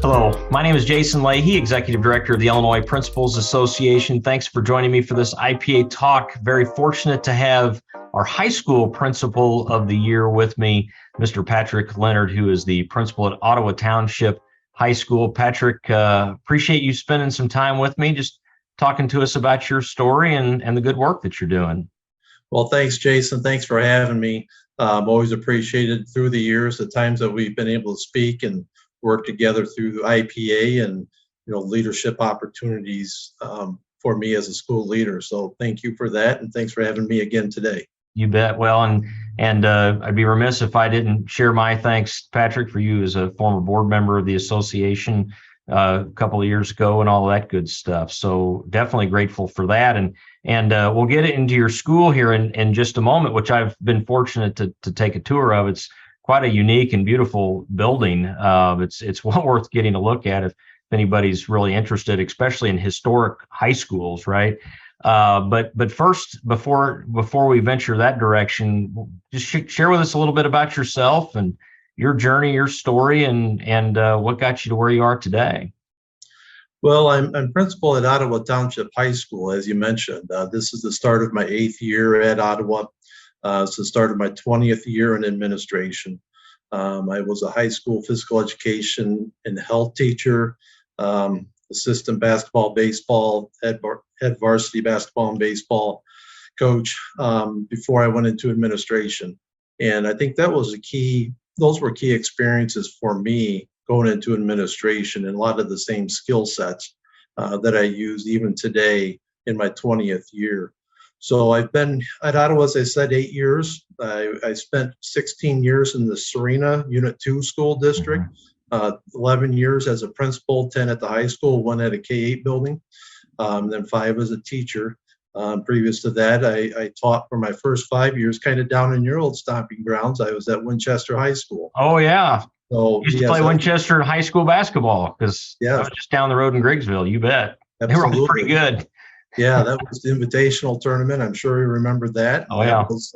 Hello, my name is Jason Leahy, Executive Director of the Illinois Principals Association. Thanks for joining me for this IPA talk. Very fortunate to have our high school principal of the year with me, Mr. Patrick Leonard, who is the principal at Ottawa Township High School. Patrick, appreciate you spending some time with me, just talking to us about your story and the good work that you're doing. Well, thanks, Jason. Thanks for having me. Always appreciated through the years, the times that we've been able to speak and work together through IPA and leadership opportunities for me as a school leader. So thank you for that, and thanks for having me again today. You bet. Well, and I'd be remiss if I didn't share my thanks, Patrick, for you as a former board member of the association a couple of years ago and all that good stuff. So definitely grateful for that. And we'll get into your school here in just a moment, which I've been fortunate to take a tour of. It's quite a unique and beautiful building. It's well worth getting a look at if anybody's really interested, especially in historic high schools, right? But first, before we venture that direction, just share with us a little bit about yourself and your journey, your story, and what got you to where you are today. Well, I'm principal at Ottawa Township High School, as you mentioned. This is the start of my 8th year at Ottawa. It's the start of my 20th year in administration. I was a high school physical education and health teacher, assistant basketball, baseball, head varsity basketball and baseball coach before I went into administration. And I think that was those were key experiences for me going into administration, and a lot of the same skill sets that I use even today in my 20th year. So I've been at Ottawa, as I said, 8 years. I spent 16 years in the Serena Unit 2 school district, 11 years as a principal, 10 at the high school, 1 at a K-8 building, then 5 as a teacher. Previous to that, I taught for my first 5 years kind of down in your old stomping grounds. I was at Winchester High School. Oh, yeah. So, used to play Winchester high school basketball because I was just down the road in Griggsville. You bet. Absolutely. They were pretty good. Yeah, that was the invitational tournament. I'm sure you remember that. Oh, yeah. That was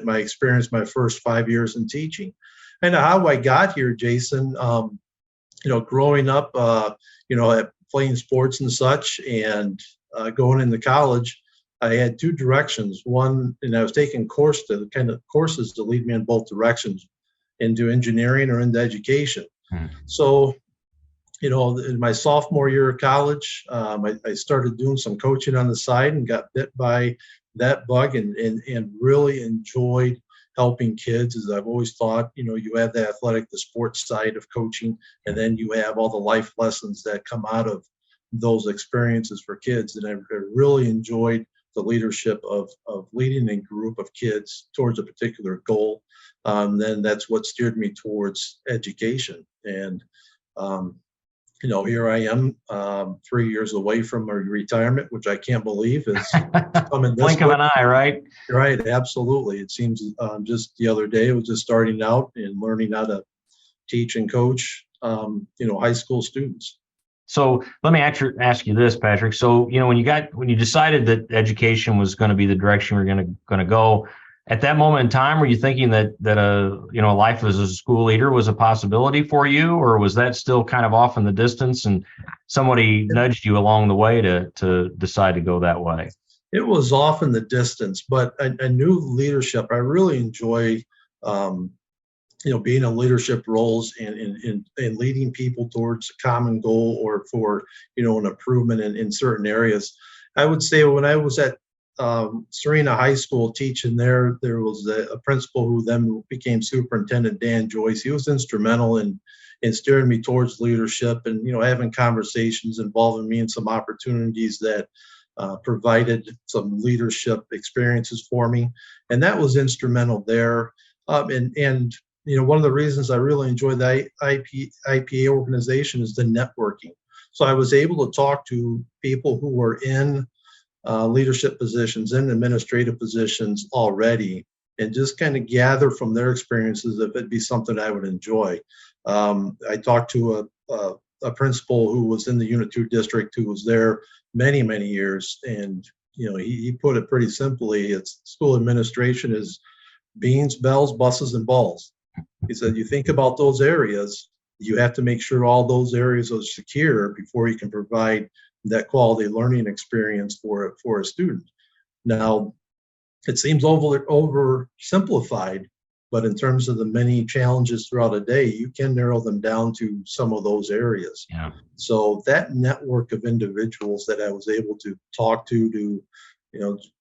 my experience, my first 5 years in teaching. And how I got here, Jason, growing up, at playing sports and such, and going into college, I had 2 directions. One, and I was taking courses to lead me in both directions, into engineering or into education. So, in my sophomore year of college, I started doing some coaching on the side and got bit by that bug and really enjoyed helping kids. As I've always thought, you have the sports side of coaching, and then you have all the life lessons that come out of those experiences for kids. And I really enjoyed the leadership of leading a group of kids towards a particular goal. Then that's what steered me towards education. And, here I am 3 years away from my retirement, which I can't believe is coming this blink of an eye, right? Right, absolutely. It seems just the other day, I was just starting out and learning how to teach and coach, high school students. So let me ask you this, Patrick. So, when you decided that education was going to be the direction we're going to go, at that moment in time, were you thinking that a life as a school leader was a possibility for you, or was that still kind of off in the distance and somebody nudged you along the way to decide to go that way? It was off in the distance, but I knew leadership. I really enjoy being in leadership roles and leading people towards a common goal or for, an improvement in certain areas. I would say when I was at Serena High School teaching there was a principal who then became superintendent, Dan Joyce. He was instrumental in steering me towards leadership and, having conversations, involving me in some opportunities that provided some leadership experiences for me. And that was instrumental there. And one of the reasons I really enjoy the IPA organization is the networking. So I was able to talk to people who were in leadership positions and administrative positions already, and just kind of gather from their experiences if it'd be something I would enjoy. I talked to a principal who was in the Unit 2 district who was there many, many years, and he put it pretty simply: it's school administration is beans, bells, buses, and balls. He said, you think about those areas, You have to make sure all those areas are secure before you can provide that quality learning experience for a student. Now, it seems oversimplified, but in terms of the many challenges throughout a day, you can narrow them down to some of those areas. Yeah. So that network of individuals that I was able to talk to,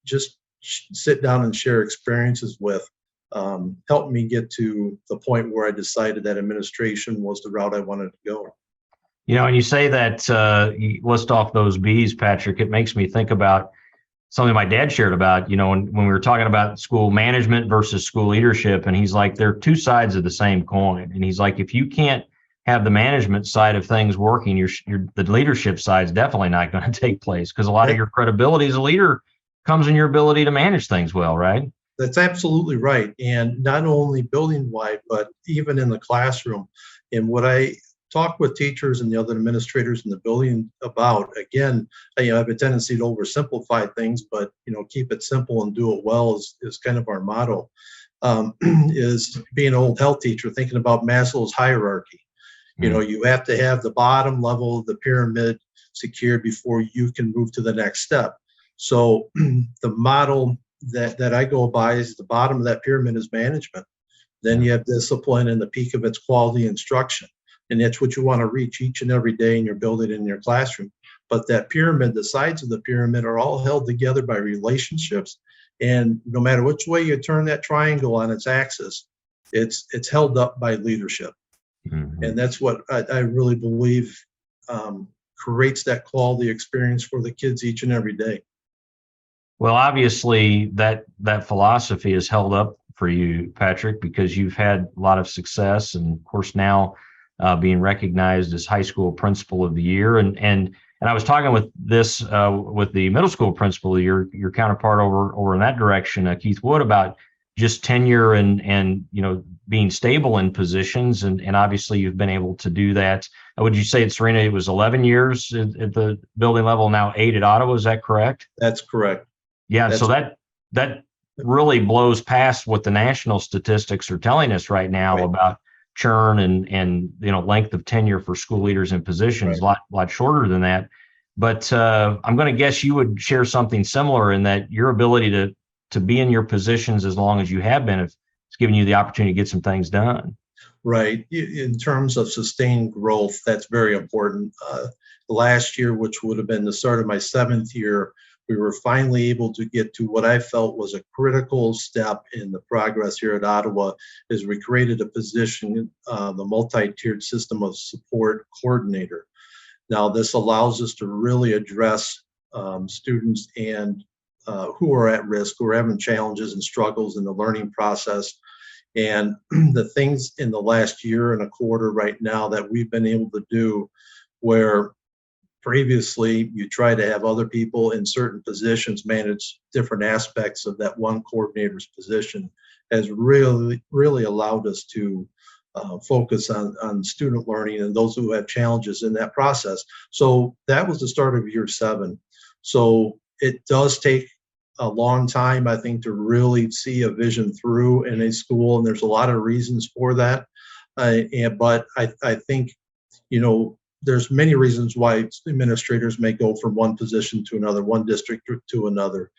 just sit down and share experiences with, helped me get to the point where I decided that administration was the route I wanted to go. And you say that you list off those B's, Patrick, it makes me think about something my dad shared about, when we were talking about school management versus school leadership. And he's like, they're two sides of the same coin. And he's like, if you can't have the management side of things working, the leadership side is definitely not going to take place, because a lot of your credibility as a leader comes in your ability to manage things well, right? That's absolutely right. And not only building wide, but even in the classroom. And what I talk with teachers and the other administrators in the building about, again, I have a tendency to oversimplify things, but keep it simple and do it well is kind of our motto. Is being an old health teacher, thinking about Maslow's hierarchy. You have to have the bottom level of the pyramid secured before you can move to the next step. So the model that I go by is the bottom of that pyramid is management. Then you have discipline and the peak of its quality instruction. And that's what you want to reach each and every day, and you're building in your classroom. But that pyramid, the sides of the pyramid are all held together by relationships. And no matter which way you turn that triangle on its axis, it's held up by leadership. Mm-hmm. And that's what I really believe creates that quality experience for the kids each and every day. Well, obviously that philosophy is held up for you, Patrick, because you've had a lot of success, and of course now being recognized as high school principal of the year. And I was talking with the middle school principal, your counterpart over in that direction, Keith Wood, about just tenure and being stable in positions, and obviously you've been able to do that. Would you say, Serena, it was 11 years at the building level, now 8 at Ottawa? Is that correct? That's correct. Yeah. So that really blows past what the national statistics are telling us right now about churn and length of tenure for school leaders in positions. A lot shorter than that. But I'm going to guess you would share something similar, in that your ability to be in your positions as long as you have been, it's given you the opportunity to get some things done. Right. In terms of sustained growth, that's very important. Last year, which would have been the start of my 7th year, we were finally able to get to what I felt was a critical step in the progress here at Ottawa, is we created a position, the multi-tiered system of support coordinator. Now, this allows us to really address students and who are at risk, who are having challenges and struggles in the learning process. And the things in the last year and a quarter right now that we've been able to do, where previously you try to have other people in certain positions manage different aspects of that one coordinator's position, has really allowed us to focus on student learning and those who have challenges in that process. So that was the start of year 7. So it does take a long time, I think, to really see a vision through in a school, and there's a lot of reasons for that. But I think, there's many reasons why administrators may go from one position to another, one district to another.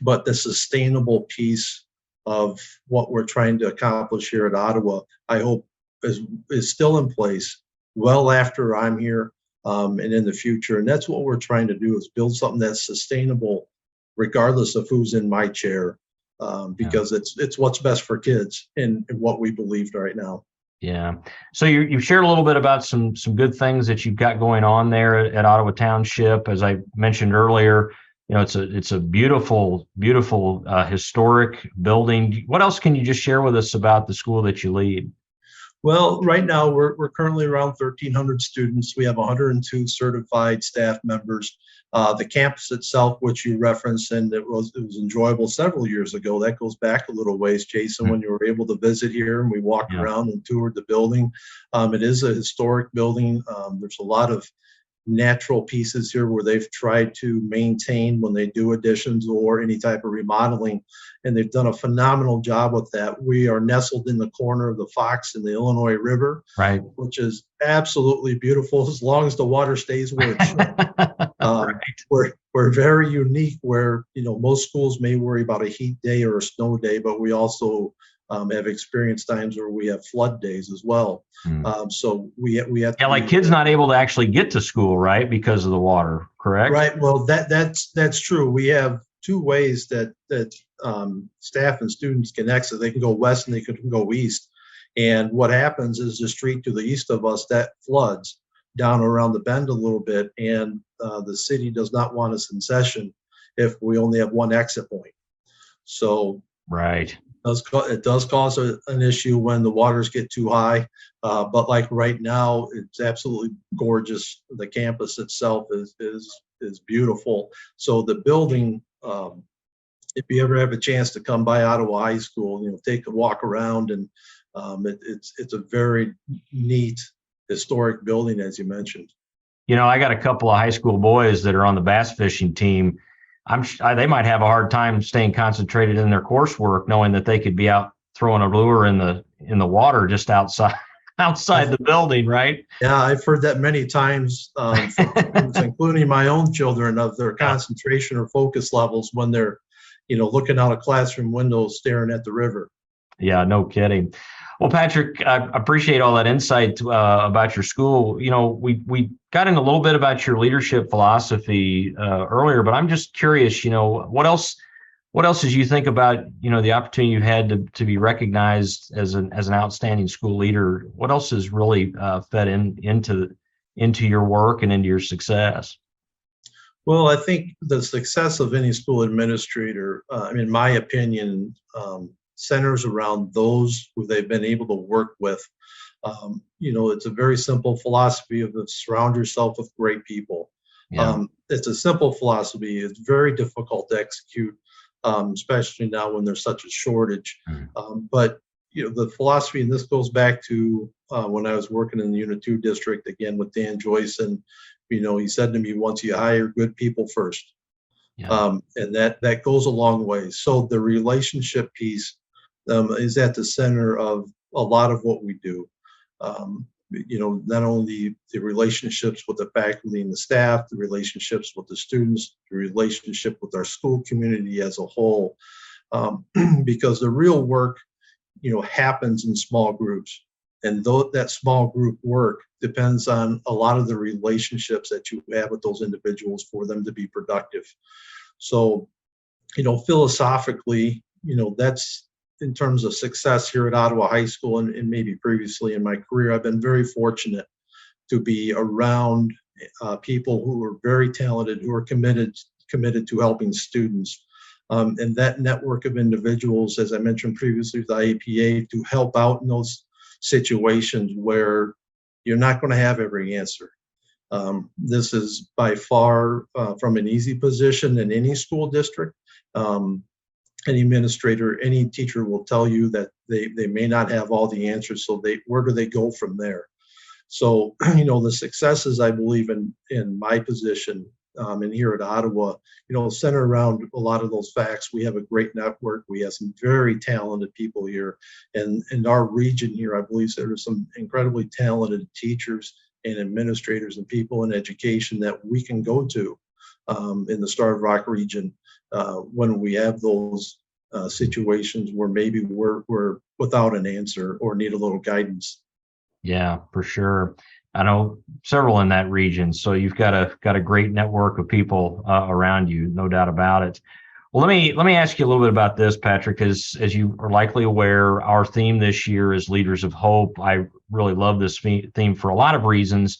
But the sustainable piece of what we're trying to accomplish here at Ottawa, I hope is still in place well after I'm here and in the future. And that's what we're trying to do, is build something that's sustainable regardless of who's in my chair, because it's what's best for kids and what we believe right now. Yeah. So you've shared a little bit about some good things that you've got going on there at Ottawa Township. As I mentioned earlier, it's a beautiful historic building. What else can you just share with us about the school that you lead? Well, right now we're currently around 1,300 students. We have 102 certified staff members. The campus itself, which you referenced, and it was enjoyable several years ago. That goes back a little ways, Jason, when you were able to visit here and we walked around and toured the building. It is a historic building. There's a lot of natural pieces here where they've tried to maintain when they do additions or any type of remodeling, and they've done a phenomenal job with that. We are nestled in the corner of the Fox and the Illinois River, Right. which is absolutely beautiful as long as the water stays where it should. Right. We're very unique where, most schools may worry about a heat day or a snow day, but we also have experienced times where we have flood days as well. So we have to Yeah, like kids not able to actually get to school, right, because of the water, correct? Right. Well, that's true. We have two ways that staff and students can exit. They can go west and they can go east. And what happens is the street to the east of us that floods down around the bend a little bit, and the city does not want us in session if we only have one exit point. So right. It does cause an issue when the waters get too high, but like right now, it's absolutely gorgeous. The campus itself is beautiful. So the building, if you ever have a chance to come by Ottawa High School, take a walk around, and it's a very neat historic building, as you mentioned. I got a couple of high school boys that are on the bass fishing team. They might have a hard time staying concentrated in their coursework, knowing that they could be out throwing a lure in the water just outside the building, right? Yeah, I've heard that many times from students, including my own children, of their concentration or focus levels when they're, looking out a classroom window, staring at the river. Yeah, no kidding. Well, Patrick, I appreciate all that insight about your school. We got in a little bit about your leadership philosophy earlier, but I'm just curious. What else as you think about the opportunity you had to be recognized as an outstanding school leader? What else has really fed into your work and into your success? Well, I think the success of any school administrator, in my opinion, centers around those who they've been able to work with. It's a very simple philosophy of surround yourself with great people. Yeah. It's a simple philosophy. It's very difficult to execute, especially now when there's such a shortage. But the philosophy, and this goes back to when I was working in the Unit 2 district, again with Dan Joyce, and he said to me once, you hire good people first. Yeah. And that goes a long way. So the relationship piece is at the center of a lot of what we do. Not only the relationships with the faculty and the staff, the relationships with the students, the relationship with our school community as a whole, because the real work, happens in small groups. And though that small group work depends on a lot of the relationships that you have with those individuals for them to be productive. So, philosophically, that's in terms of success here at Ottawa High School, and maybe previously in my career, I've been very fortunate to be around people who are very talented, who are committed to helping students. And that network of individuals, as I mentioned previously with the IPA, to help out in those situations where you're not going to have every answer. This is by far from an easy position in any school district. Any administrator, any teacher will tell you that they may not have all the answers. So where do they go from there? So, the successes I believe in my position and here at Ottawa, center around a lot of those facts. We have a great network. We have some very talented people here, and in our region here, I believe there are some incredibly talented teachers and administrators and people in education that we can go to in the Starved Rock region when we have those situations where maybe we're without an answer or need a little guidance. Yeah, for sure. I know several in that region, so you've got a great network of people around you, no doubt about it. Well, let me ask you a little bit about this, Patrick. As you are likely aware, our theme this year is Leaders of Hope. I really love this theme for a lot of reasons,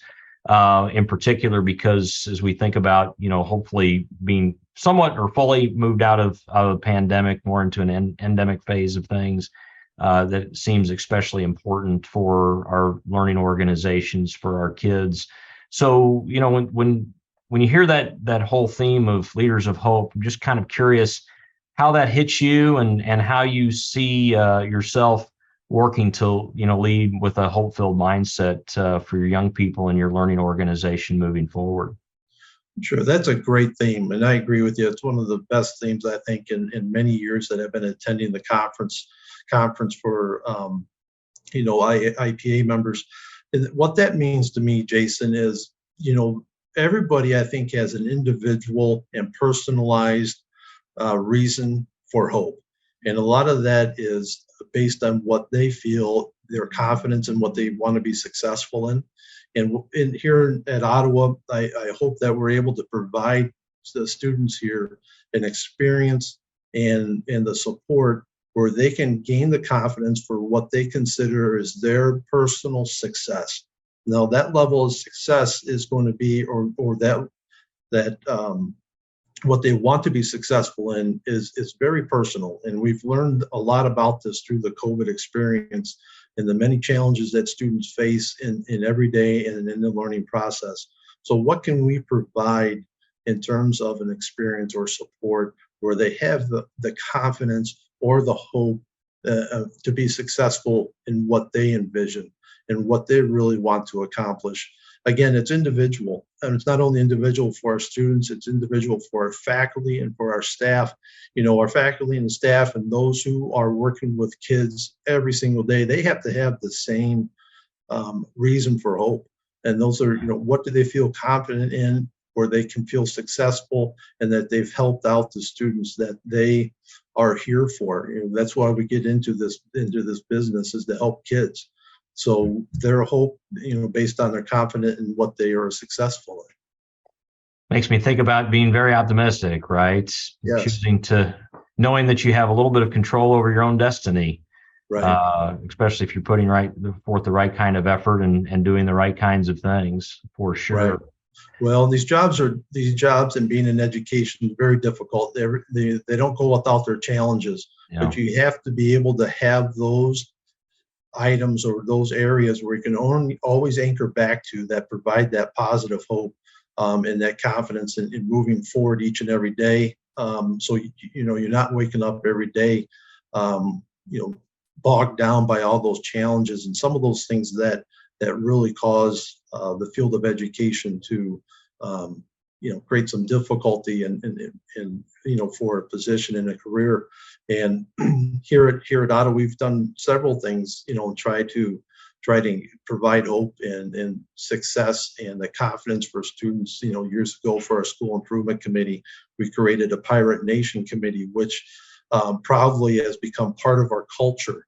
in particular because as we think about, hopefully being somewhat or fully moved out of a pandemic, more into an endemic phase of things, that seems especially important for our learning organizations, for our kids. So, when you hear that whole theme of Leaders of Hope, I'm just kind of curious how that hits you and how you see yourself working to, lead with a hope-filled mindset for your young people and your learning organization moving forward. Sure, that's a great theme, and I agree with you. It's one of the best themes I think in many years that I've been attending the conference for IPA members. And what that means to me, Jason, is everybody I think has an individual and personalized reason for hope, and a lot of that is based on what they feel, their confidence in what they want to be successful in. And here at Ottawa, I hope that we're able to provide the students here an experience and the support where they can gain the confidence for what they consider is their personal success. Now, that level of success is going to be, or that what they want to be successful in is very personal. And we've learned a lot about this through the COVID experience and the many challenges that students face in every day and in the learning process. So what can we provide in terms of an experience or support where they have the confidence or the hope to be successful in what they envision and what they really want to accomplish? Again, it's individual, and it's not only individual for our students, it's individual for our faculty and for our staff. Our faculty and staff and those who are working with kids every single day, they have to have the same reason for hope. And those are, what do they feel confident in, where they can feel successful and that they've helped out the students that they are here for. That's why we get into this business, is to help kids. So their hope, based on their confidence in what they are successful in. Makes me think about being very optimistic, right? Yes. Knowing that you have a little bit of control over your own destiny, right? Especially if you're putting forth the right kind of effort and doing the right kinds of things, for sure. Right. Well, these jobs and being in education is very difficult. They don't go without their challenges, but you have to be able to have those items or those areas where you can always anchor back to that provide that positive hope and that confidence in moving forward each and every day. So you're not waking up every day bogged down by all those challenges and some of those things that really cause the field of education to create some difficulty and for a position in a career. And here at Ottawa, we've done several things, try to provide hope and success and the confidence for students. Years ago, for our school improvement committee, we created a Pirate Nation committee, which proudly has become part of our culture.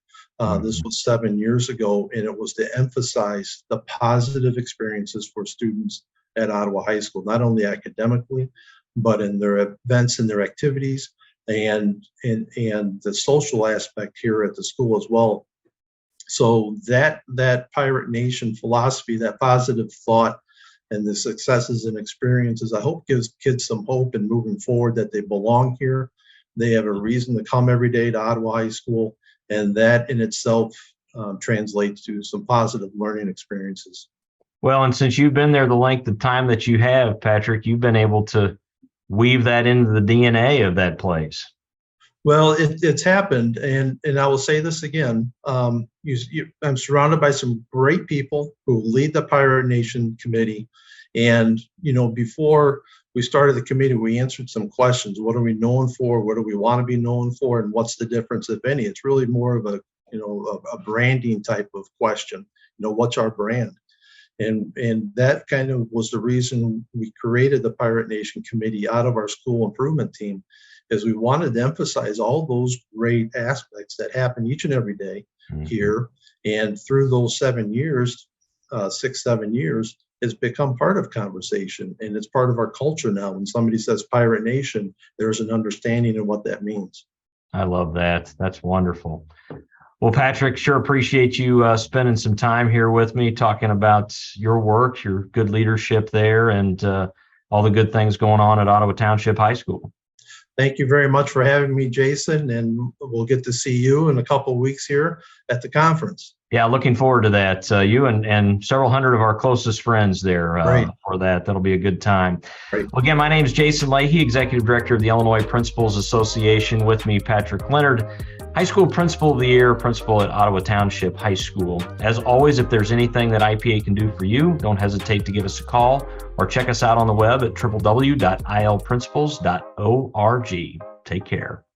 This was 7 years ago, and it was to emphasize the positive experiences for students at Ottawa High School, not only academically, but in their events and their activities and the social aspect here at the school as well. So that Pirate Nation philosophy, that positive thought and the successes and experiences, I hope gives kids some hope in moving forward, that they belong here. They have a reason to come every day to Ottawa High School, and that in itself translates to some positive learning experiences. Well, and since you've been there the length of time that you have, Patrick, you've been able to weave that into the DNA of that place. Well, it's happened, and I will say this again. I'm surrounded by some great people who lead the Pirate Nation committee, and before we started the committee, we answered some questions. What are we known for? What do we want to be known for? And what's the difference, if any? It's really more of a branding type of question. What's our brand? And that kind of was the reason we created the Pirate Nation committee out of our school improvement team, is we wanted to emphasize all those great aspects that happen each and every day here. And through those 7 years, 6-7 years, it's become part of conversation, and it's part of our culture now. When somebody says Pirate Nation, there's an understanding of what that means. I love that. That's wonderful. Well, Patrick, sure appreciate you spending some time here with me, talking about your work, your good leadership there, and all the good things going on at Ottawa Township High School. Thank you very much for having me, Jason, and we'll get to see you in a couple of weeks here at the conference. Yeah, looking forward to that. You and several hundred of our closest friends there for that. That'll be a good time. Right. Well, again, my name is Jason Leahy, Executive Director of the Illinois Principals Association. With me, Patrick Leonard, High School Principal of the Year, principal at Ottawa Township High School. As always, if there's anything that IPA can do for you, don't hesitate to give us a call or check us out on the web at www.ilprincipals.org. Take care.